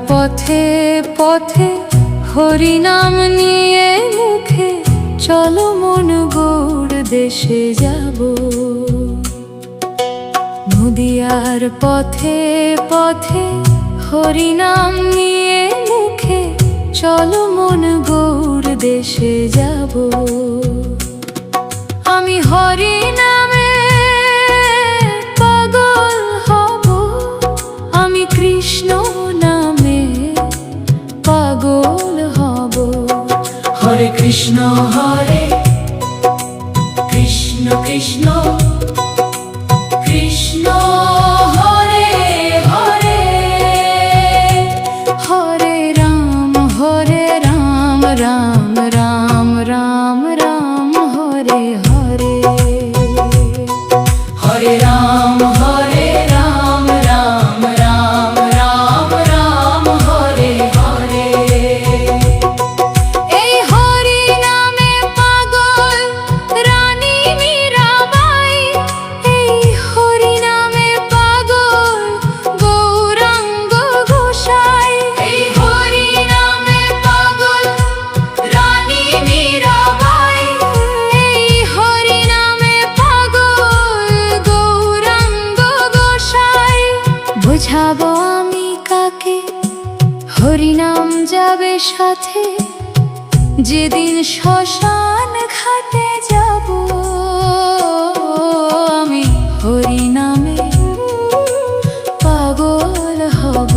পথে পথে হরিনাম নিয়ে মুখে, চলো মন গৌড় দেশে যাব। নদিয়ার পথে পথে হরিনাম নিয়ে মুখে, চলো মন গৌড় দেশে যাব। আমি হরিনামে পাগল হব, আমি কৃষ্ণ নামে পাগল হব। হরে কৃষ্ণ হরে কৃষ্ণ কৃষ্ণ কৃষ্ণ হরে হরে, হরে রাম রাম রাম রাম রাম হরে হরে। হরে রাম রাম রাম রাম রাম হরে হরে। এই হরি নামে পাগল রানী মীরাবাই, এই হরি নামে পাগল গৌরাঙ্গ গোসাই। এই হরি নামে পাগল রানী মীরাবাই, এই হরি নামে পাগল গৌরাঙ্গ গোসাই। বুঝাবো আমি কাকে হরিনাম যাবে সাথে, যেদিন শ্মশান ঘাটে যাব। আমি হরিনামে পাগল হব,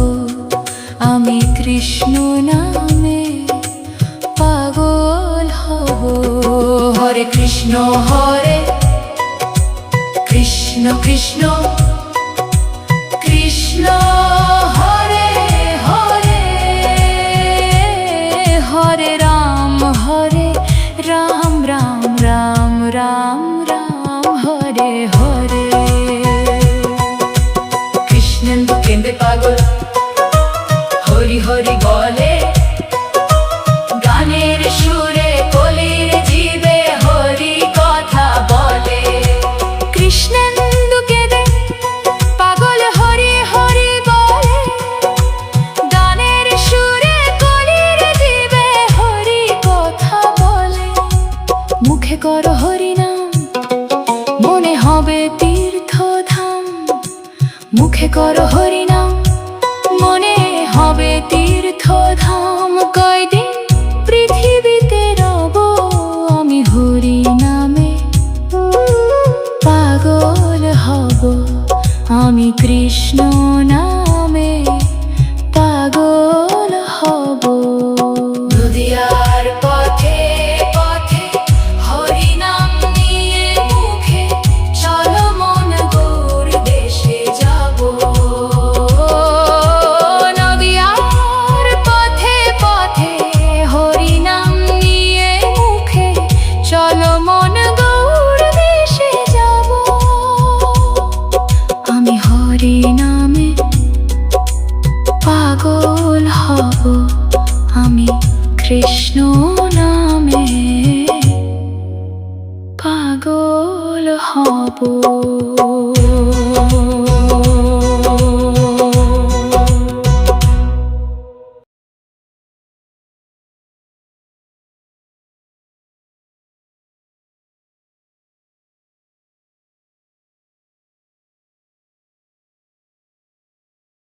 আমি কৃষ্ণ নামে পাগল হব। হরে কৃষ্ণ হরে কৃষ্ণ কৃষ্ণ কৃষ্ণ হরে হরে। হরে রাম রাম রাম রাম রাম হরে হরে। কৃষ্ণেন্দু কেঁদে পাগল হরি হরি বলে, গানের সুরে কলির জীবে হরি কথা বলে। কৃষ্ণেন্দু কেঁদে পাগল হরি হরি বলে, গানের সুরে কলির জীবে হরি কথা বলে। মুখে করো হরিনাম, মনে হবে তীর্থধাম। মুখে করো হরিনাম, মনে হবে তীর্থধাম। কয়দিন পৃথিবীতে রব, আমি হরি নামে পাগল হব, আমি কৃষ্ণ নামে পাগল হব। নদিয়ার পথে পথে হরিনাম নিয়ে মুখে, চলো মন গৌড় দেশে যাব। নদিয়ার পথে পথে হরিনাম নিয়ে মুখে, চলো মন গৌড় দেশে যাব। আমি হরি নামে পাগল হব, আমি কৃষ্ণ নামে পাগল হব।